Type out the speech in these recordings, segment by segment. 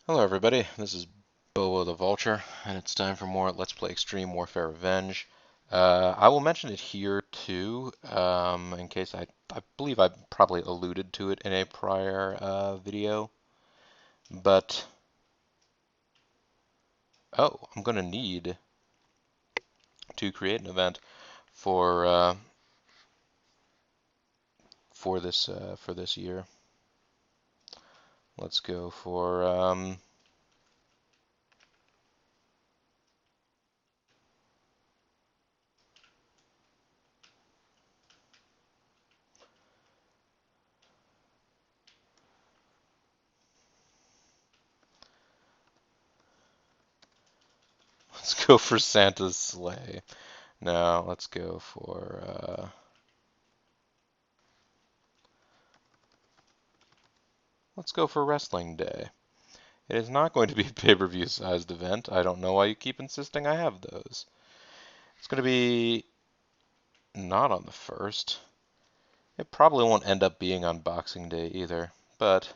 Hello everybody, this is Bobo the Vulture, and it's time for more Let's Play Extreme Warfare Revenge. I will mention it here too, in case I believe I probably alluded to it in a prior video, but, oh, I'm going to need to create an event for for this year. Let's go for, let's go for Santa's Sleigh. Now, let's go for Wrestling Day. It is not going to be a pay-per-view sized event. I don't know why you keep insisting I have those. It's going to be not on the 1st. It probably won't end up being on Boxing Day either, but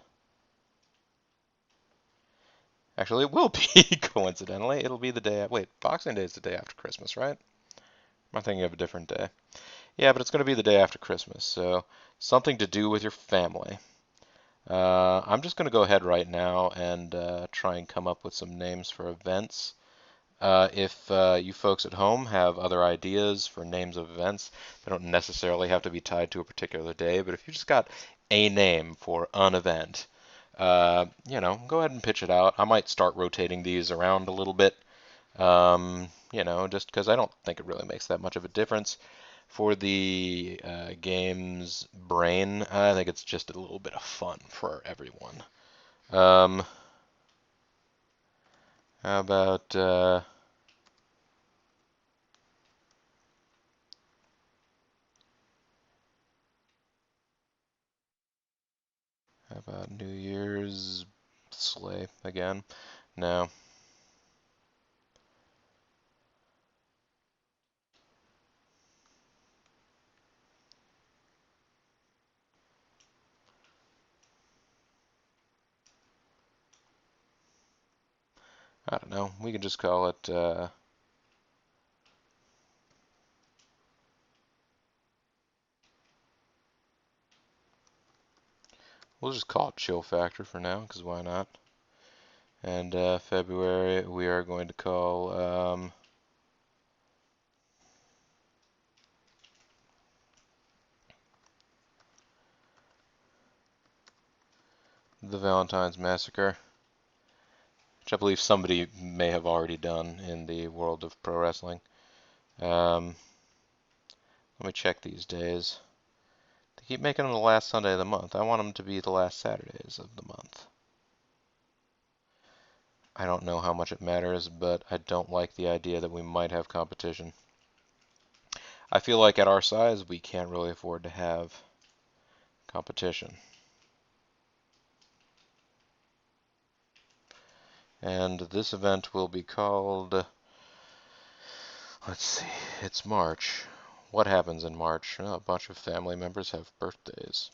actually it will be, coincidentally. It'll be the day. Wait, Boxing Day is the day after Christmas, right? Am I thinking of a different day? Yeah, but it's going to be the day after Christmas, so something to do with your family. I'm just going to go ahead right now and try and come up with some names for events. If you folks at home have other ideas for names of events, they don't necessarily have to be tied to a particular day, but if you just got a name for an event, go ahead and pitch it out. I might start rotating these around a little bit, just because I don't think it really makes that much of a difference. For the game's brain, I think it's just a little bit of fun for everyone. Um, how about New Year's sleigh again? No, I don't know. We can just call it. We'll just call it Chill Factor for now, because why not? And February we are going to call the Valentine's Massacre, which I believe somebody may have already done in the world of pro wrestling. Um, Let me check these days. They keep making them the last Sunday of the month. I want them to be the last Saturdays of the month. I don't know how much it matters, but I don't like the idea that we might have competition. I feel like at our size, we can't really afford to have competition. And this event will be called, let's see, it's March. What happens in March? Oh, a bunch of family members have birthdays.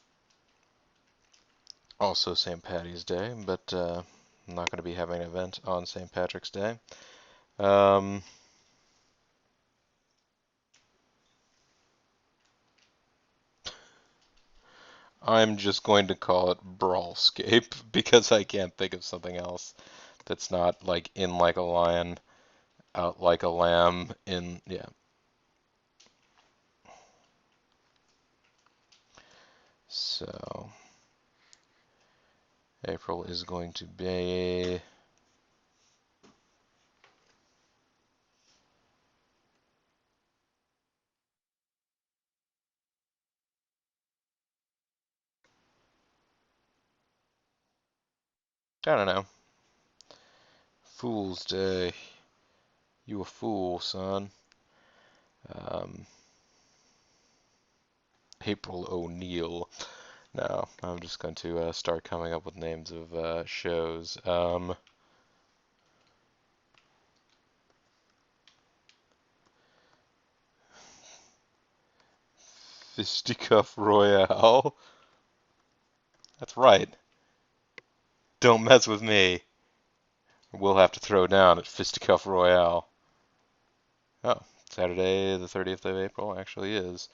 Also St. Patty's Day, but I'm not going to be having an event on St. Patrick's Day. Um, I'm just going to call it Brawlscape because I can't think of something else that's not like in like a lion, out like a lamb, in, yeah. So April is going to be, I don't know, Fool's Day. You a fool, son. Um, April O'Neil. No, I'm just going to start coming up with names of shows. Fisticuff Royale. That's right. Don't mess with me. We'll have to throw down at Fisticuff Royale. Oh, Saturday the 30th of April actually is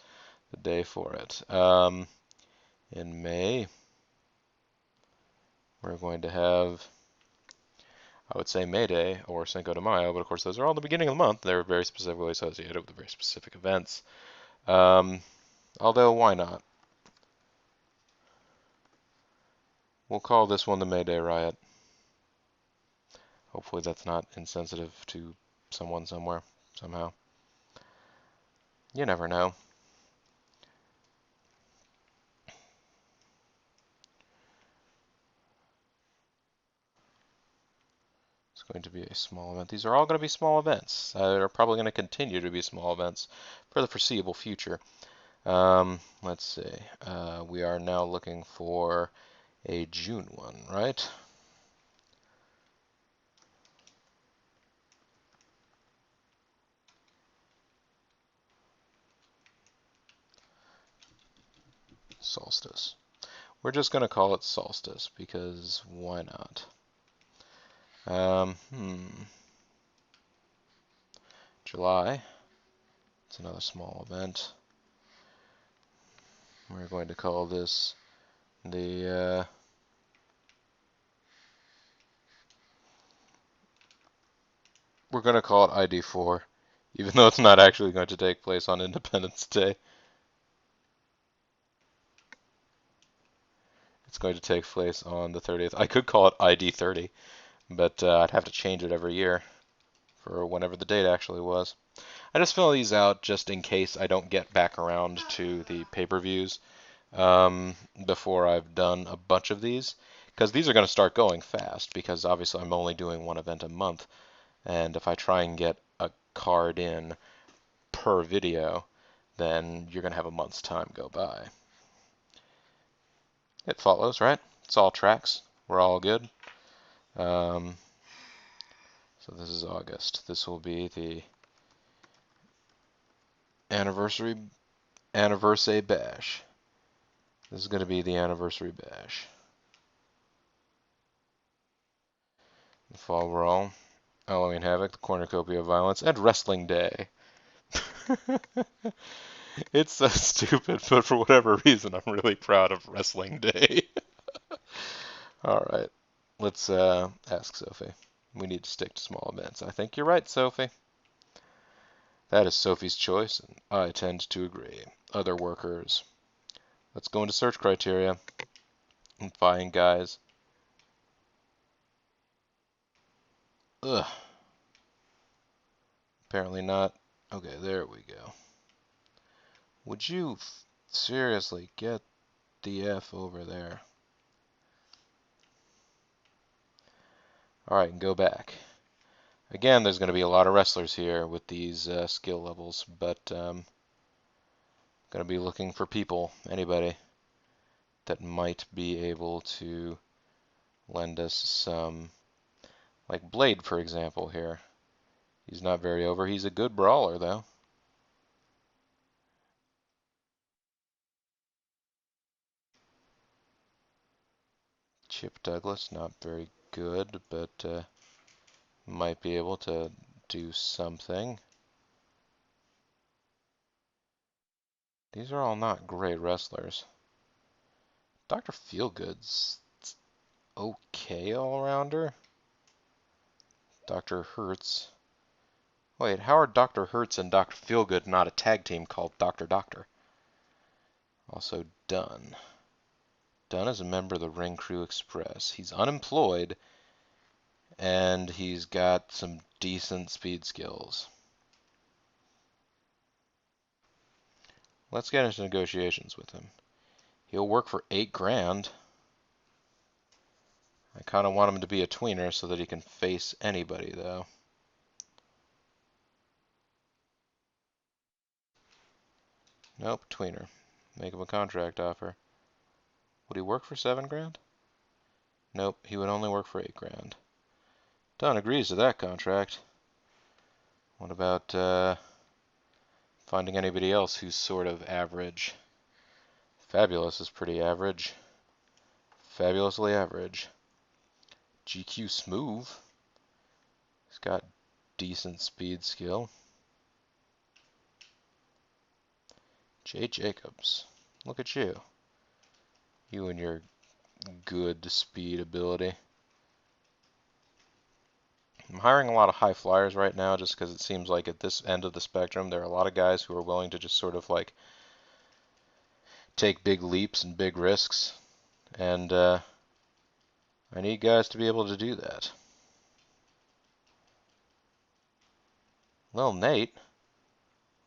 the day for it. In May, we're going to have, I would say May Day or Cinco de Mayo, but of course those are all the beginning of the month. They're very specifically associated with very specific events. Um, Although, why not? We'll call this one the May Day Riot. Hopefully that's not insensitive to someone somewhere, somehow. You never know. It's going to be a small event. These are all going to be small events. They're probably going to continue to be small events for the foreseeable future. Let's see. We are now looking for a June one, right? Solstice. We're just going to call it Solstice because why not? Um, hmm. July. It's another small event. We're going to call this the we're going to call it ID4, even though it's not actually going to take place on Independence Day. It's going to take place on the 30th. I could call it ID30, but I'd have to change it every year for whenever the date actually was. I just fill these out just in case I don't get back around to the pay-per-views before I've done a bunch of these, because these are going to start going fast, because obviously I'm only doing one event a month, and if I try and get a card in per video, then you're going to have a month's time go by. It follows, right? It's all tracks. We're all good. Um, so this is August. This will be the anniversary bash. This is going to be the anniversary bash. The Fall Brawl, Halloween Havoc, the Cornucopia of Violence, and Wrestling Day. It's so stupid, but for whatever reason, I'm really proud of Wrestling Day. All right, let's ask Sophie. We need to stick to small events. I think you're right, Sophie. That is Sophie's choice, and I tend to agree. Other workers. Let's go into search criteria and find guys. Ugh. Apparently not. Okay, there we go. Would you seriously get the F over there? Alright, and go back. Again, there's going to be a lot of wrestlers here with these skill levels, but going to be looking for people, anybody, that might be able to lend us some, like Blade, for example, here. He's not very over. He's a good brawler, though. Chip Douglas, not very good, but might be able to do something. These are all not great wrestlers. Dr. Feelgood's okay all-rounder. Dr. Hertz. Wait, how are Dr. Hertz and Dr. Feelgood not a tag team called Dr. Doctor? Also, Dunn. Dunn is a member of the Ring Crew Express. He's unemployed, and he's got some decent speed skills. Let's get into negotiations with him. He'll work for $8 grand. I kind of want him to be a tweener so that he can face anybody, though. Nope, tweener. Make him a contract offer. Would he work for $7 grand? Nope, he would only work for $8 grand. Dunn agrees to that contract. What about finding anybody else who's sort of average? Fabulous is pretty average. Fabulously average. GQ Smooth. got decent speed skill. Jay Jacobs. Look at you. You and your good speed ability. I'm hiring a lot of high flyers right now just because it seems like at this end of the spectrum there are a lot of guys who are willing to just sort of like take big leaps and big risks. And I need guys to be able to do that. Well, Nate,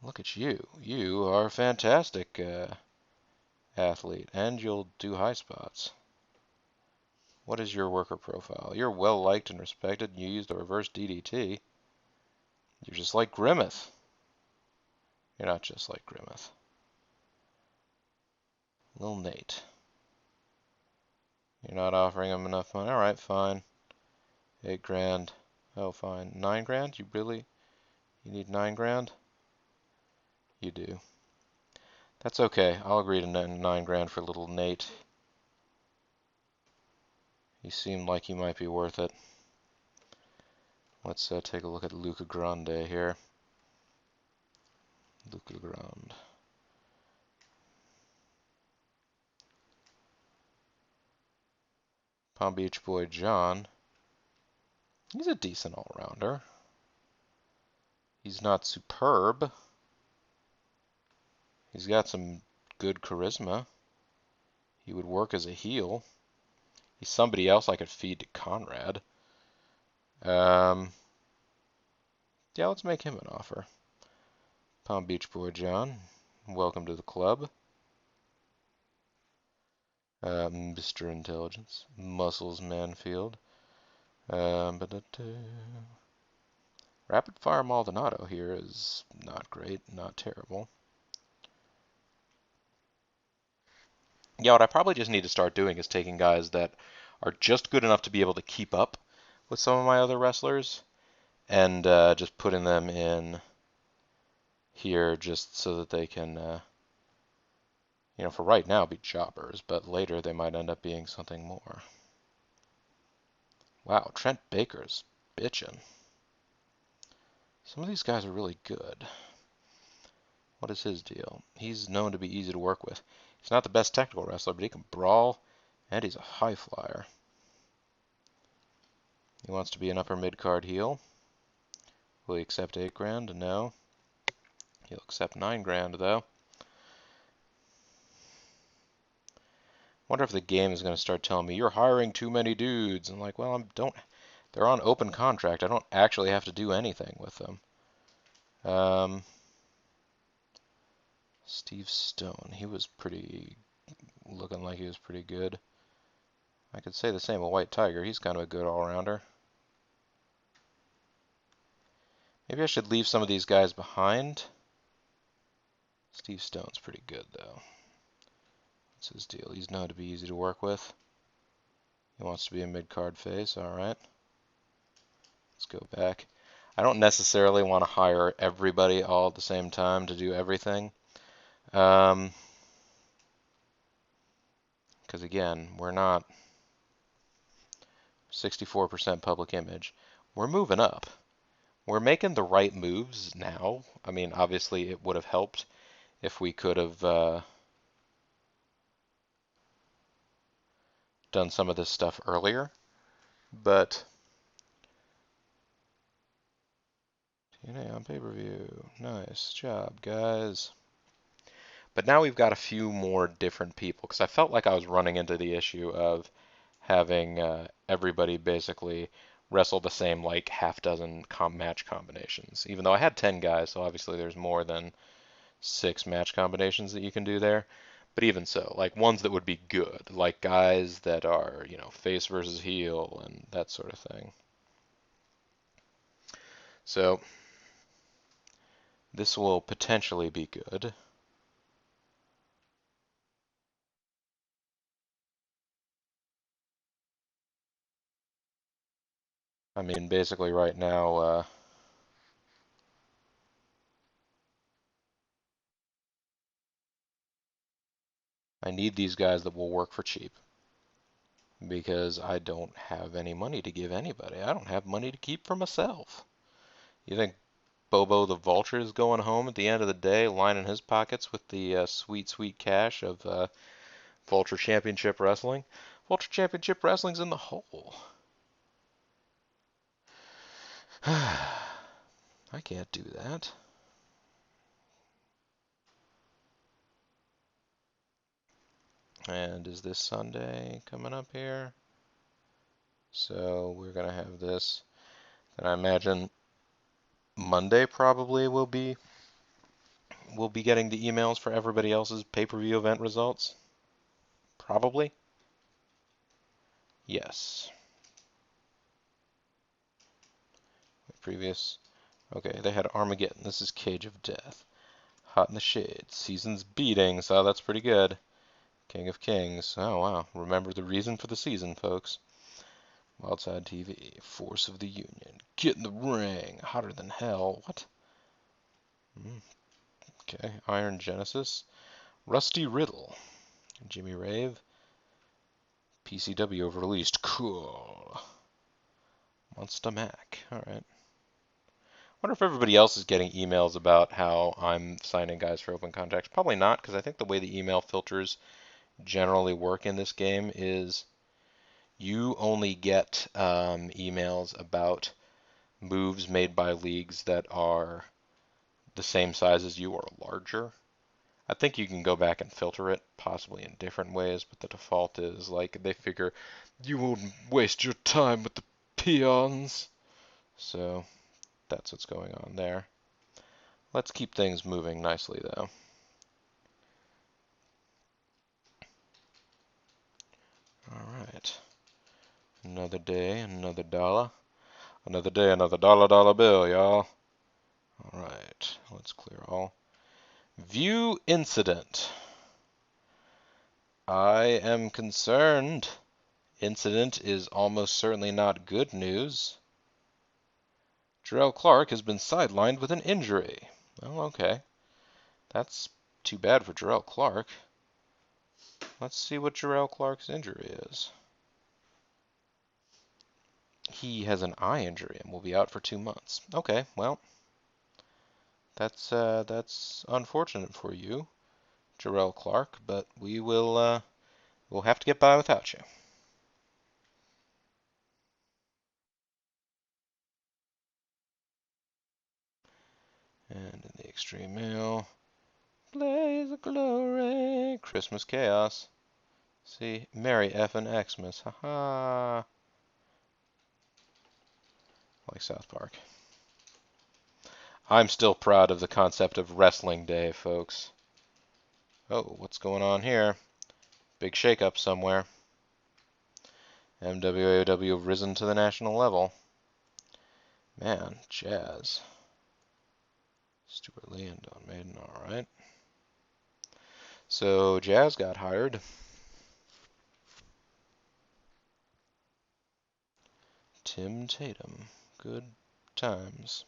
look at you. You are a fantastic athlete, and you'll do high spots. What is your worker profile? You're well liked and respected, and you use the reverse DDT. You're just like Grimmeth. You're not just like Grimmeth. Little Nate. You're not offering him enough money. Alright, fine. 8 grand. Oh, fine. 9 grand? You need 9 grand? You do. That's okay. I'll agree to 9 grand for little Nate. He seemed like he might be worth it. Let's take a look at Luca Grande here. Luca Grande. Palm Beach boy John. He's a decent all-rounder. He's not superb. He's got some good charisma. He would work as a heel. He's somebody else I could feed to Conrad. Yeah, let's make him an offer. Palm Beach boy John, welcome to the club. Mr. Intelligence, Muscles Manfield. Rapid Fire Maldonado here is not great, not terrible. Yeah, what I probably just need to start doing is taking guys that are just good enough to be able to keep up with some of my other wrestlers and just putting them in here just so that they can, for right now, be jobbers, but later they might end up being something more. Wow, Trent Baker's bitchin'. Some of these guys are really good. What is his deal? He's known to be easy to work with. He's not the best technical wrestler, but he can brawl, and he's a high flyer. He wants to be an upper mid-card heel. Will he accept 8 grand? No. He'll accept 9 grand, though. Wonder if the game is going to start telling me, you're hiring too many dudes. And like, well, they're on open contract. I don't actually have to do anything with them. Steve Stone. He was looking like he was pretty good. I could say the same of White Tiger. He's kind of a good all-rounder. Maybe I should leave some of these guys behind. Steve Stone's pretty good, though. What's his deal? He's known to be easy to work with. He wants to be a mid-card face. All right. Let's go back. I don't necessarily want to hire everybody all at the same time to do everything. Because again, we're not 64% public image. We're moving up. We're making the right moves now. I mean, obviously it would have helped if we could have done some of this stuff earlier. But TNA on pay-per-view. Nice job, guys. But now we've got a few more different people because I felt like I was running into the issue of having everybody basically wrestle the same like half dozen match combinations. Even though I had 10 guys, so obviously there's more than 6 match combinations that you can do there. But even so, like ones that would be good, like guys that are, face versus heel and that sort of thing. So this will potentially be good. I mean, basically right now, I need these guys that will work for cheap. because I don't have any money to give anybody. I don't have money to keep for myself. You think Bobo the Vulture is going home at the end of the day, lining his pockets with the sweet, sweet cash of Vulture Championship Wrestling? Vulture Championship Wrestling's in the hole. I can't do that. And is this Sunday coming up here? So we're going to have this. And I imagine Monday probably will be getting the emails for everybody else's pay-per-view event results. Probably. Yes. Previous. Okay, they had Armageddon. This is Cage of Death. Hot in the Shade. Season's Beating. So that's pretty good. King of Kings. Oh, wow. Remember the reason for the season, folks. Wildside TV. Force of the Union. Get in the ring. Hotter than hell. What? Okay. Iron Genesis. Rusty Riddle. Jimmy Rave. PCW released. Cool. Monster Mac. Alright. Wonder if everybody else is getting emails about how I'm signing guys for open contracts. Probably not, because I think the way the email filters generally work in this game is you only get emails about moves made by leagues that are the same size as you or larger. I think you can go back and filter it, possibly in different ways, but the default is like they figure you won't waste your time with the peons. So that's what's going on there. Let's keep things moving nicely, though. All right. Another day, another dollar. Another day, another dollar bill, y'all. All right. Let's clear all. View incident. I am concerned. Incident is almost certainly not good news. Jarrell Clark has been sidelined with an injury. Oh, okay. That's too bad for Jarrell Clark. Let's see what Jarrell Clark's injury is. He has an eye injury and will be out for 2 months. Okay, well, that's unfortunate for you, Jarrell Clark, but we'll have to get by without you. And in the Extreme Mail, blaze of glory, Christmas chaos. See, Merry effin' Xmas, haha. Like South Park. I'm still proud of the concept of Wrestling Day, folks. Oh, what's going on here? Big shakeup somewhere. MWAW risen to the national level. Man, Jazz. Stuart Lee and Don Maiden, alright. So, Jazz got hired. Tim Tatum. Good times.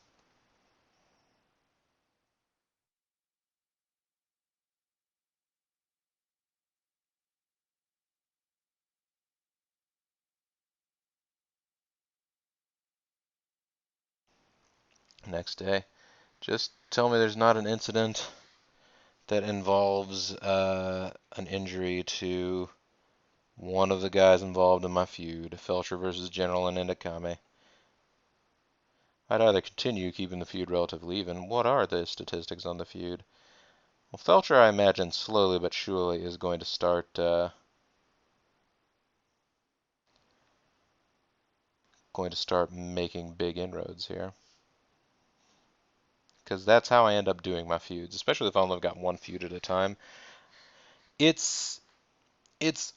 Next day. Just tell me there's not an incident that involves an injury to one of the guys involved in my feud, Felcher versus General and Indakame. I'd either continue keeping the feud relatively even. What are the statistics on the feud? Well, Felcher, I imagine, slowly but surely is going to start making big inroads here. Because that's how I end up doing my feuds, especially if I've only got one feud at a time. It's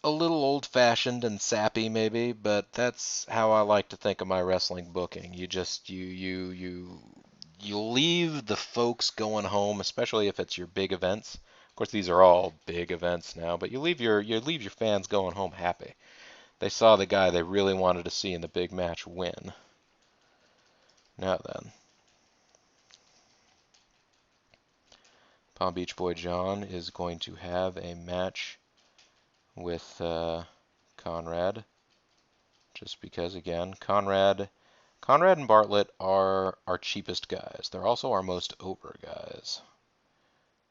a little old-fashioned and sappy, maybe, but that's how I like to think of my wrestling booking. You leave the folks going home, especially if it's your big events. Of course, these are all big events now, but you leave your fans going home happy. They saw the guy they really wanted to see in the big match win. Now then, Palm Beach Boy John is going to have a match with Conrad. just because, again, Conrad and Bartlett are our cheapest guys. They're also our most over guys,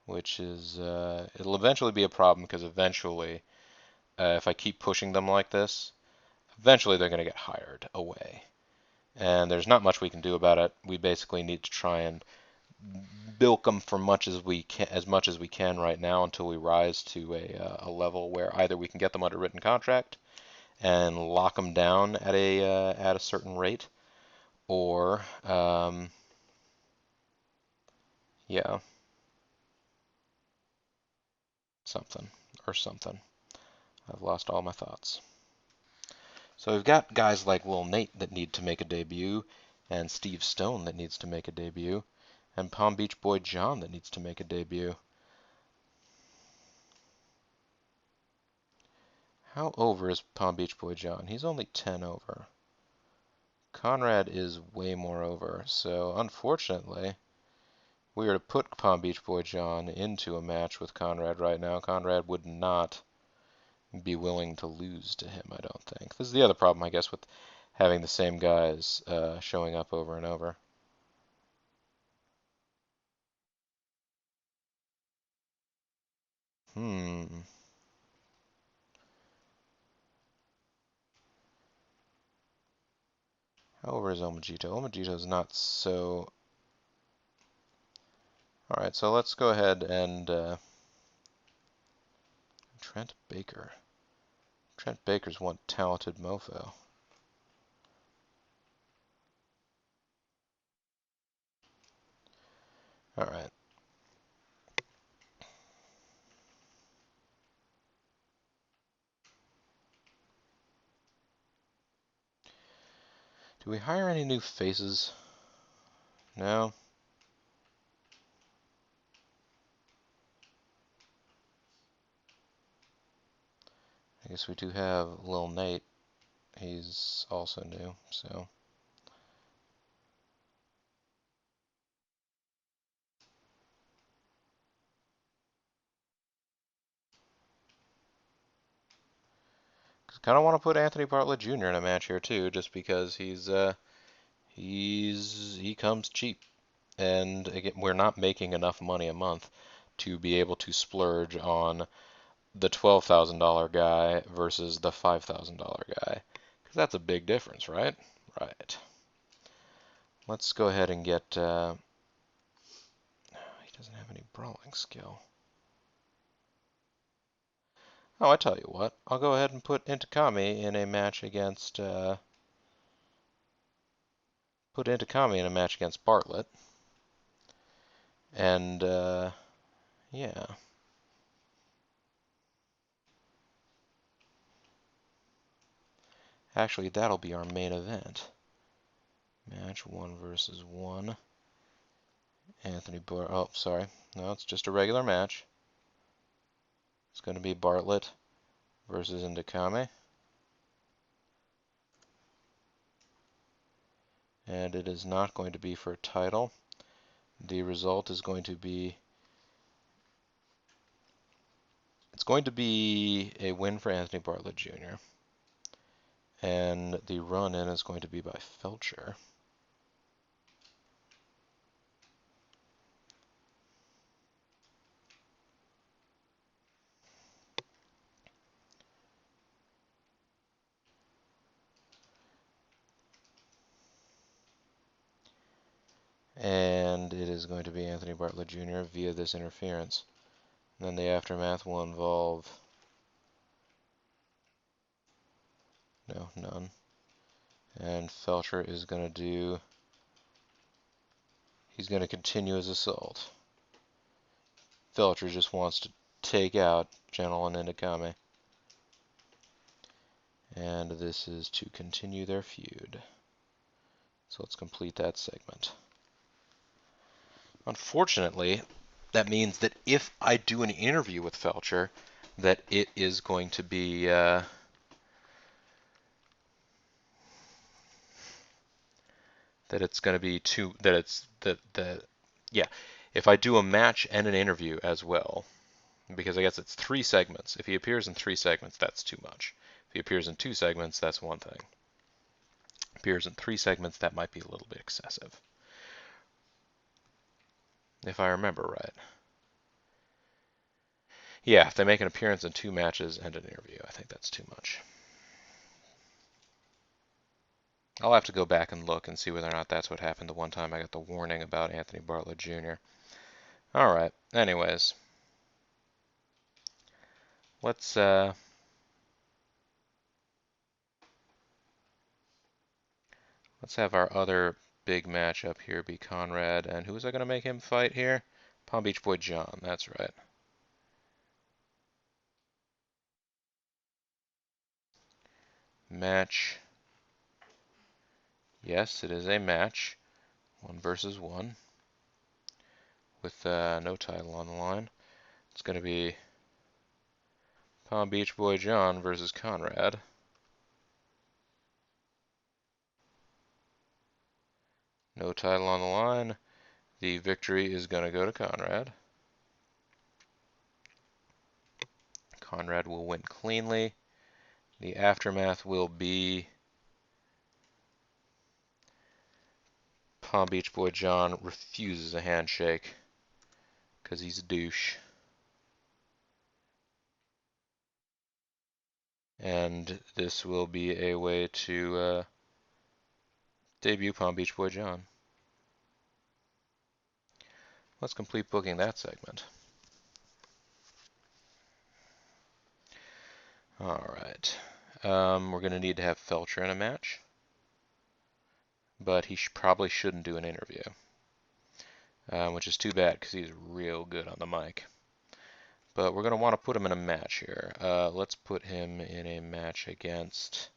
which is it'll eventually be a problem because eventually, if I keep pushing them like this, eventually they're going to get hired away, and there's not much we can do about it. We basically need to try and bilk them for as much as we can right now until we rise to a level where either we can get them under written contract and lock them down at a certain rate, or yeah, something or something. I've lost all my thoughts. So we've got guys like Will Nate that need to make a debut, and Steve Stone that needs to make a debut, and Palm Beach Boy John that needs to make a debut. How over is Palm Beach Boy John? He's only 10 over. Conrad is way more over, so unfortunately, we were to put Palm Beach Boy John into a match with Conrad right now, Conrad would not be willing to lose to him, I don't think. This is the other problem, I guess, with having the same guys showing up over and over. Hmm. How over is Omajito? Omajito's not so... Alright, so let's go ahead and... Trent Baker. Trent Baker's one talented mofo. Alright. Do we hire any new faces? No? I guess we do have Lil Nate. He's also new, so... Kind of want to put Anthony Bartlett Jr. in a match here too, just because he comes cheap, and again, we're not making enough money a month to be able to splurge on the $12,000 guy versus the $5,000 guy, because that's a big difference, right? Right. Let's go ahead and get. He doesn't have any brawling skill. Oh, I tell you what. I'll go ahead and put Intakami in a match against. Put Intakami in a match against Bartlett. And yeah. Actually, that'll be our main event. Match 1 versus 1. Anthony Bar. Oh, sorry. No, it's just a regular match. It's going to be Bartlett versus Intakami. And it is not going to be for a title. The result is going to be... It's going to be a win for Anthony Bartlett Jr. And the run-in is going to be by Felcher. And it is going to be Anthony Bartlett Jr. via this interference. And then the aftermath will involve... No, none. And Felcher is going to do... He's going to continue his assault. Felcher just wants to take out Gentle and Intakami. And this is to continue their feud. So let's complete that segment. Unfortunately, that means that if I do an interview with Felcher, that it is going to be that it's going to be too that it's that yeah. If I do a match and an interview as well, because I guess it's 3 segments. If he appears in 3 segments, that's too much. If he appears in 2 segments, that's one thing. appears in 3 segments, that might be a little bit excessive, if I remember right. Yeah, if they make an appearance in 2 matches and an interview, I think that's too much. I'll have to go back and look and see whether or not that's what happened the one time I got the warning about Anthony Bartlett Jr. Alright, anyways. Let's have our other big match up here be Conrad, and who was I going to make him fight here? Palm Beach Boy John, that's right. Match. Yes, it is a match. 1 versus 1. With no title on the line. It's going to be Palm Beach Boy John versus Conrad. No title on the line. The victory is going to go to Conrad. Conrad will win cleanly. The aftermath will be Palm Beach Boy John refuses a handshake because he's a douche. And this will be a way to debut Palm Beach Boy John. Let's complete booking that segment. Alright. We're going to need to have Felcher in a match. But he probably shouldn't do an interview. Which is too bad because he's real good on the mic. But we're going to want to put him in a match here. Let's put him in a match against...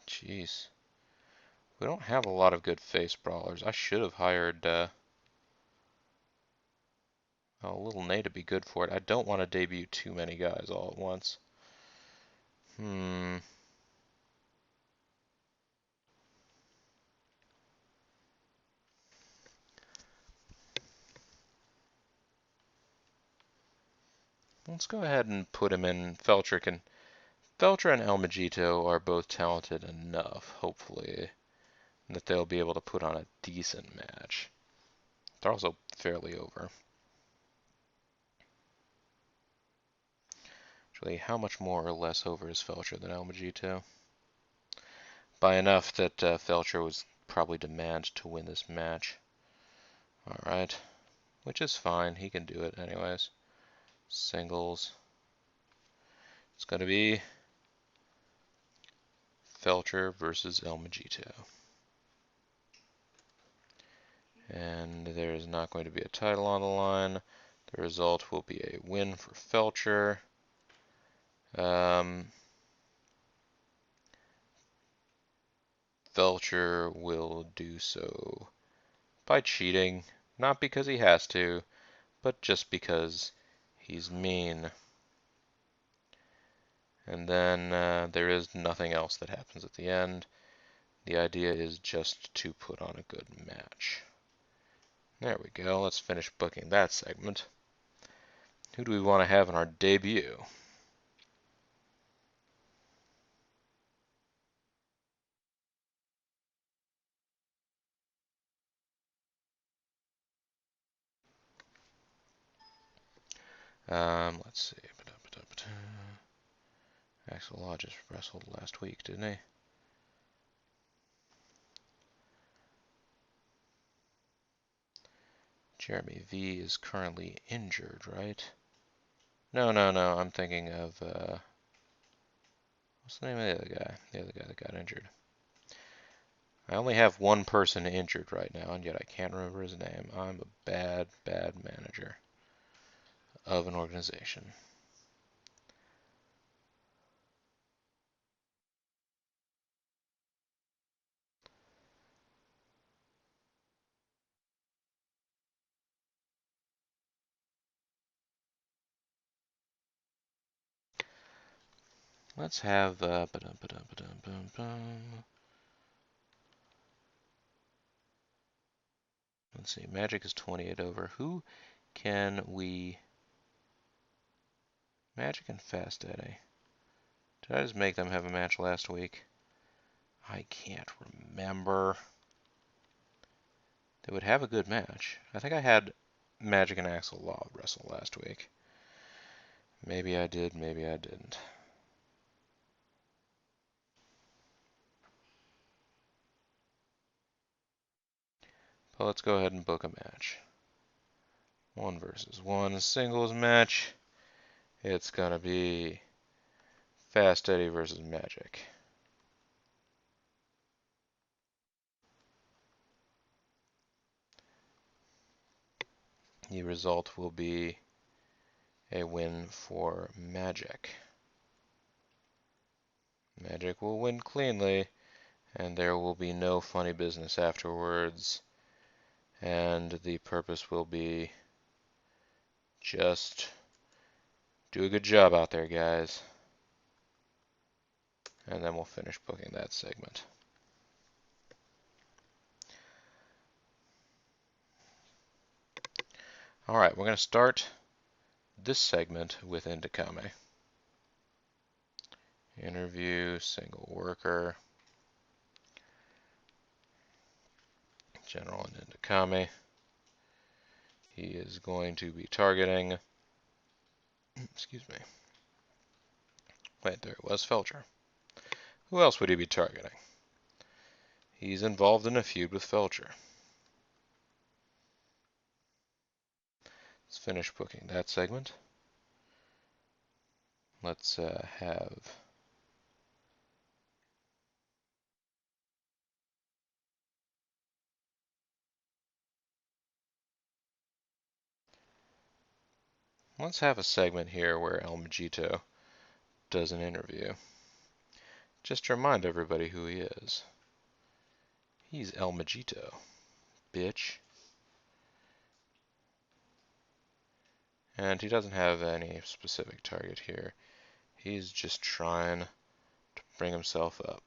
Jeez. We don't have a lot of good face brawlers. I should have hired Little Nate to be good for it. I don't want to debut too many guys all at once. Let's go ahead and put him in. Felcher and El Majito are both talented enough, hopefully, that they'll be able to put on a decent match. They're also fairly over. Actually, how much more or less over is Felcher than El Majito? By enough that Felcher was probably demand to win this match. Alright. Which is fine. He can do it anyways. Singles. It's going to be Felcher versus El Majito. And there is not going to be a title on the line. The result will be a win for Felcher. Felcher will do so by cheating, not because he has to, but just because he's mean. And then there is nothing else that happens at the end. The idea is just to put on a good match. There we go. Let's finish booking that segment. Who do we want to have in our debut? Let's see. Axel Lodge wrestled last week, didn't he? Jeremy V is currently injured, right? No. I'm thinking of what's the name of the other guy? The other guy that got injured. I only have one person injured right now, and yet I can't remember his name. I'm a bad manager of an organization. Let's have Let's see, Magic is 28 over. Who can we... Magic and Fast Eddie. Did I just make them have a match last week? I can't remember. They would have a good match. I think I had Magic and Axel Law wrestle last week. Maybe I did, maybe I didn't. But let's go ahead and book a match. 1 versus 1 singles match. It's gonna be Fast Eddie versus Magic. The result will be a win for Magic. Magic will win cleanly, and there will be no funny business afterwards. And the purpose will be just do a good job out there, guys. And then we'll finish booking that segment. Alright, we're going to start this segment with Indikame. Interview, single worker, general and Indikame. He is going to be targeting, excuse me. Wait, there it was, Felcher. Who else would he be targeting? He's involved in a feud with Felcher. Let's finish booking that segment. Let's have... Let's have a segment here where El Majito does an interview. Just to remind everybody who he is. He's El Majito, bitch. And he doesn't have any specific target here. He's just trying to bring himself up.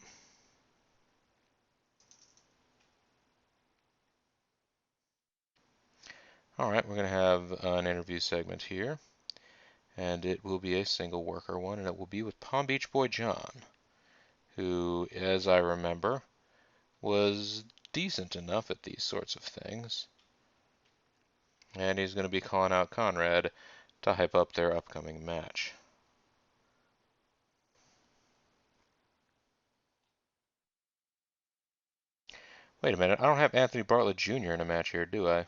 Alright, we're going to have an interview segment here. And it will be a single worker one, and it will be with Palm Beach Boy John, who, as I remember, was decent enough at these sorts of things. And he's going to be calling out Conrad to hype up their upcoming match. Wait a minute, I don't have Anthony Bartlett Jr. in a match here, do I?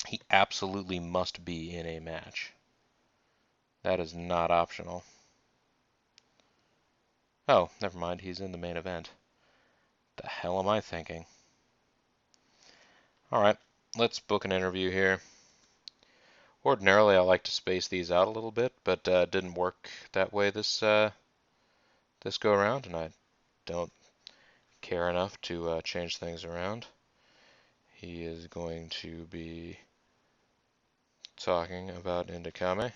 He absolutely must be in a match. That is not optional. Oh, never mind, he's in the main event. The hell am I thinking? Alright, let's book an interview here. Ordinarily, I like to space these out a little bit, but it didn't work that way this go around, and I don't care enough to change things around. He is going to be talking about Indikame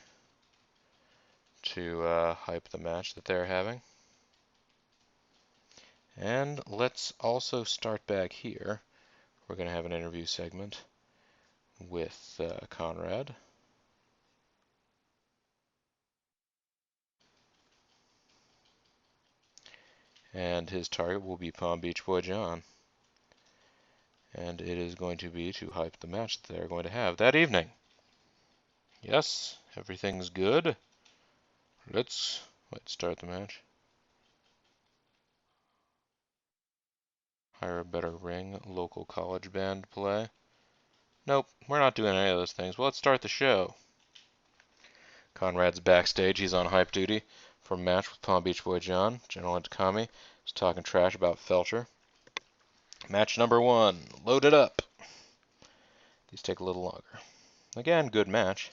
to hype the match that they're having. And let's also start back here. We're going to have an interview segment with Conrad. And his target will be Palm Beach Boy John. And it is going to be to hype the match that they're going to have that evening. Yes, everything's good. Let's start the match. Hire a better ring, local college band play. Nope, we're not doing any of those things. Well, let's start the show. Conrad's backstage. He's on hype duty for a match with Palm Beach Boy John. General Indikame is talking trash about Felcher. Match number 1. Load it up. These take a little longer. Again, good match.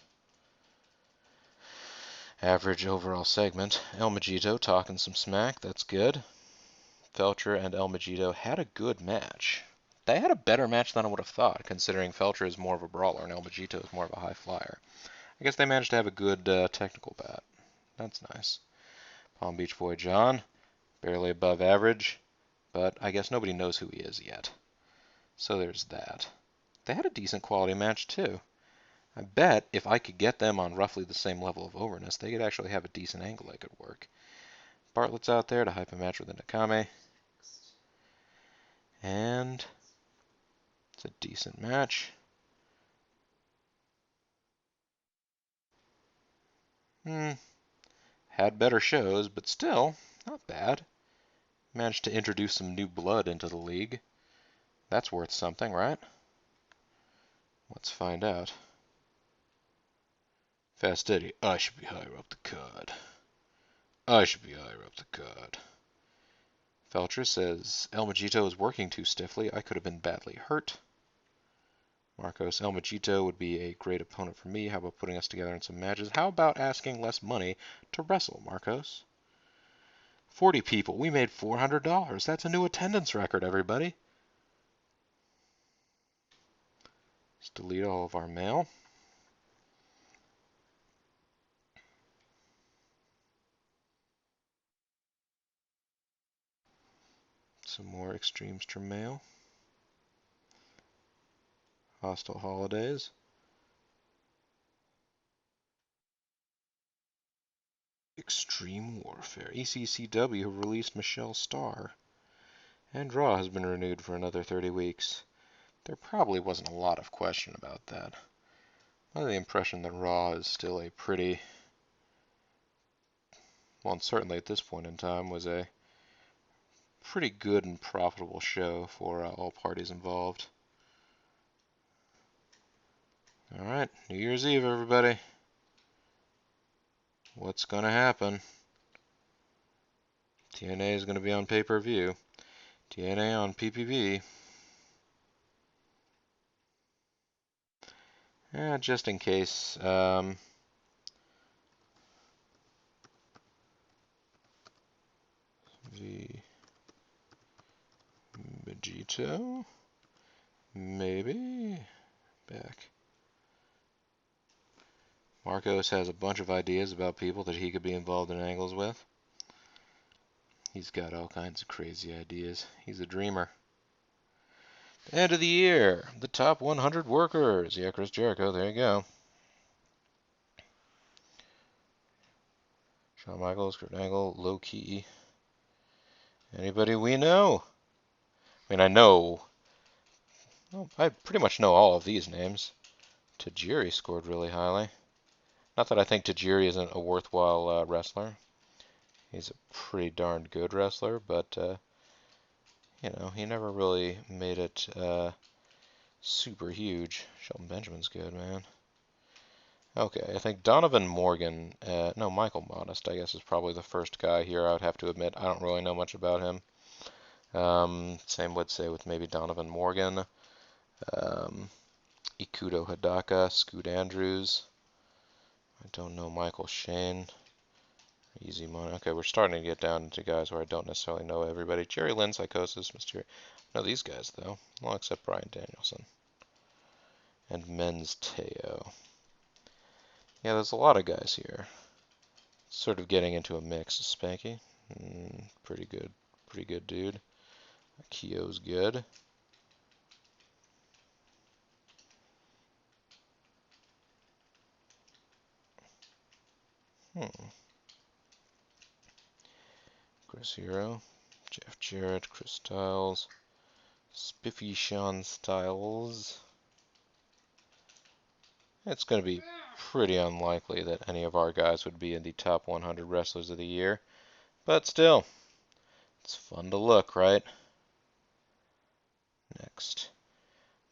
Average overall segment. El Majito talking some smack. That's good. Felcher and El Majito had a good match. They had a better match than I would have thought, considering Felcher is more of a brawler and El Majito is more of a high flyer. I guess they managed to have a good technical bat. That's nice. Palm Beach Boy John, barely above average, but I guess nobody knows who he is yet. So there's that. They had a decent quality match too. I bet if I could get them on roughly the same level of overness, they could actually have a decent angle that could work. Bartlett's out there to hype a match with the Nakame. And it's a decent match. Had better shows, but still, not bad. Managed to introduce some new blood into the league. That's worth something, right? Let's find out. Fast Eddie, I should be higher up the card. I should be higher up the card. Felcher says, El Majito is working too stiffly. I could have been badly hurt. Marcos, El Majito would be a great opponent for me. How about putting us together in some matches? How about asking less money to wrestle, Marcos? 40 people. We made $400. That's a new attendance record, everybody. Let's delete all of our mail. Some more Extremester mail. Hostile Holidays. Extreme Warfare. ECCW have released Michelle Starr. And Raw has been renewed for another 30 weeks. There probably wasn't a lot of question about that. I have the impression that Raw is still a pretty, well, certainly at this point in time, was a pretty good and profitable show for all parties involved. Alright, New Year's Eve, everybody. What's going to happen? TNA is going to be on pay-per-view. TNA on PPV. Just in case. The Vegito? Maybe? Back. Marcos has a bunch of ideas about people that he could be involved in angles with. He's got all kinds of crazy ideas. He's a dreamer. End of the year. The top 100 workers. Yeah, Chris Jericho. There you go. Shawn Michaels, Kurt Angle, Low Key. Anybody we know? I mean, I know. Well, I pretty much know all of these names. Tajiri scored really highly. Not that I think Tajiri isn't a worthwhile wrestler. He's a pretty darn good wrestler, but you know, he never really made it super huge. Shelton Benjamin's good, man. Okay, I think Donovan Morgan, no, Michael Modest, I guess, is probably the first guy here. I would have to admit, I don't really know much about him. Same would say with maybe Donovan Morgan, Ikuto Hidaka, Scoot Andrews. I don't know Michael Shane. Easy money. Okay, we're starting to get down into guys where I don't necessarily know everybody. Jerry Lynn, Psychosis, Mysterio. I know these guys, though. Well, except Brian Danielson. And Men's Teo. Yeah, there's a lot of guys here. Sort of getting into a mix. Spanky. Pretty good dude. Kyo's good. Chris Hero. Jeff Jarrett. Chris Styles. Spiffy Sean Styles. It's going to be pretty unlikely that any of our guys would be in the top 100 wrestlers of the year. But still, it's fun to look, right? Next.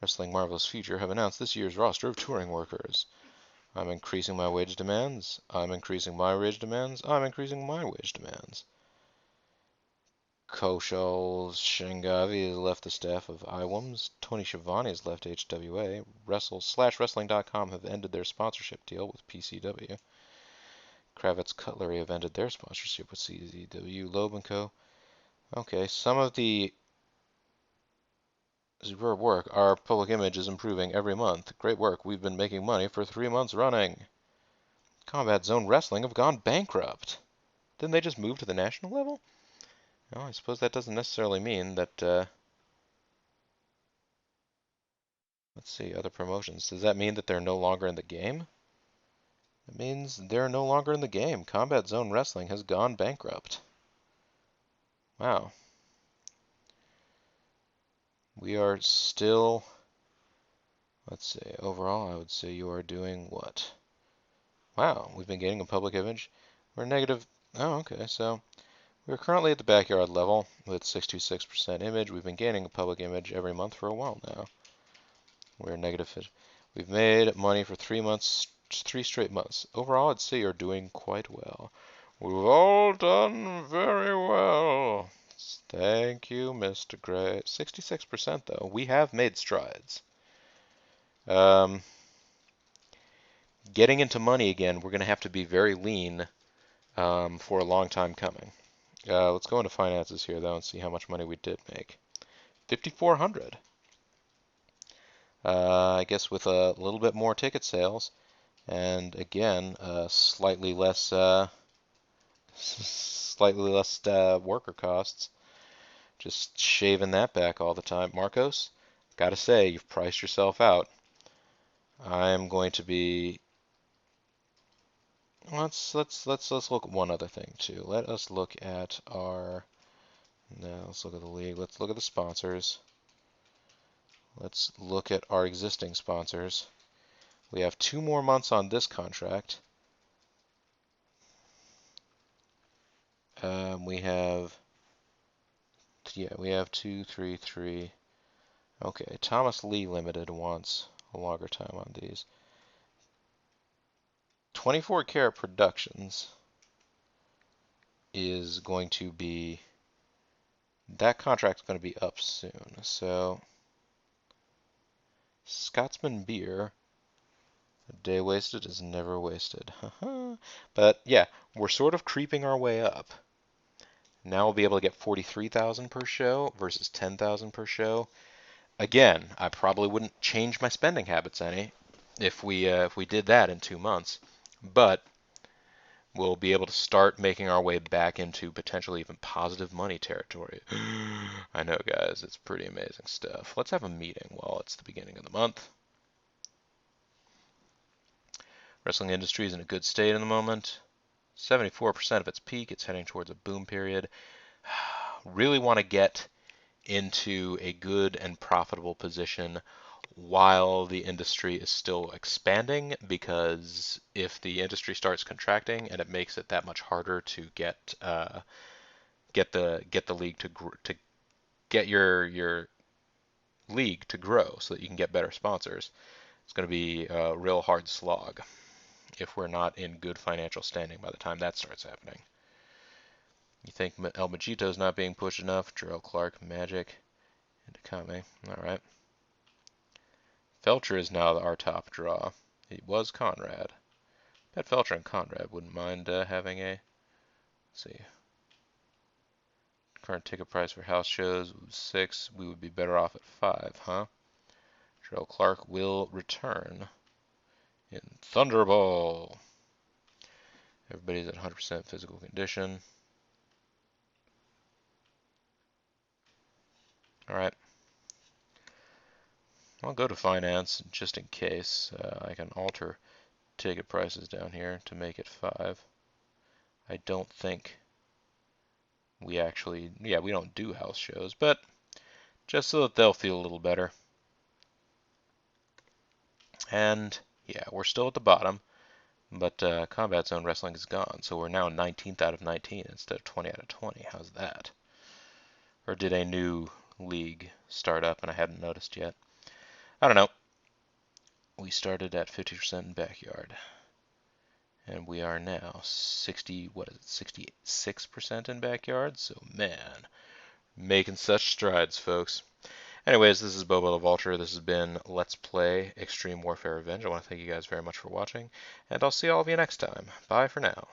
Wrestling Marvelous Future have announced this year's roster of touring workers. I'm increasing my wage demands. I'm increasing my wage demands. I'm increasing my wage demands. Koshal Shangavi has left the staff of IWMS. Tony Schiavone has left HWA. Wrestle/Wrestling.com have ended their sponsorship deal with PCW. Kravitz Cutlery have ended their sponsorship with CZW. Loeb & Co. Okay, some of the superb work. Our public image is improving every month. Great work. We've been making money for 3 months running. Combat Zone Wrestling have gone bankrupt. Didn't they just move to the national level? Well, I suppose that doesn't necessarily mean that Let's see, other promotions. Does that mean that they're no longer in the game? It means they're no longer in the game. Combat Zone Wrestling has gone bankrupt. Wow. We are still, let's see, overall I would say you are doing what? Wow, we've been gaining a public image. We're negative, oh okay, so we're currently at the backyard level with 626% image. We've been gaining a public image every month for a while now. We're negative. We've made money for 3 months, 3 straight months. Overall, I'd say you're doing quite well. We've all done very well. Thank you, Mr. Gray. 66% though. We have made strides. Um, Getting into money again, we're going to have to be very lean for a long time coming. Let's go into finances here though and see how much money we did make. 5,400. I guess with a little bit more ticket sales, and again, slightly less worker costs. Just shaving that back all the time. Marcos, gotta say, you've priced yourself out. I'm going to be. Let's look at one other thing too. Let us look at our. No, let's look at the league. Let's look at the sponsors. Let's look at our existing sponsors. We have 2 more months on this contract. We have. Yeah, we have 2, 3, 3. Okay, Thomas Lee Limited wants a longer time on these. 24 Karat Productions is going to be, that contract's going to be up soon. So, Scotsman Beer, a day wasted is never wasted. But yeah, we're sort of creeping our way up. Now we'll be able to get 43,000 per show versus 10,000 per show. Again, I probably wouldn't change my spending habits any if we did that in 2 months, but we'll be able to start making our way back into potentially even positive money territory. I know, guys, it's pretty amazing stuff. Let's have a meeting while it's the beginning of the month. Wrestling industry is in a good state in the moment. 74% of its peak. It's heading towards a boom period. Really want to get into a good and profitable position while the industry is still expanding, because if the industry starts contracting and it makes it that much harder to get the league to get your league to grow so that you can get better sponsors, it's going to be a real hard slog if we're not in good financial standing by the time that starts happening. You think El Majito's not being pushed enough? Gerald Clark, Magic, and Takame. All right. Felcher is now our top draw. He was Conrad. Bet Felcher and Conrad wouldn't mind having a. Let's see. Current ticket price for house shows was 6. We would be better off at 5, huh? Gerald Clark will return in Thunderball. Everybody's at 100% physical condition. All right. I'll go to finance just in case. I can alter ticket prices down here to make it 5. I don't think we actually, yeah, we don't do house shows, but just so that they'll feel a little better. And yeah, we're still at the bottom, but Combat Zone Wrestling is gone, so we're now 19th out of 19 instead of 20 out of 20. How's that? Or did a new league start up and I hadn't noticed yet? I don't know. We started at 50% in backyard, and we are now 66% in backyard. So man, making such strides, folks. Anyways, this is Bobo the Vulture. This has been Let's Play Extreme Warfare Revenge. I want to thank you guys very much for watching, and I'll see all of you next time. Bye for now.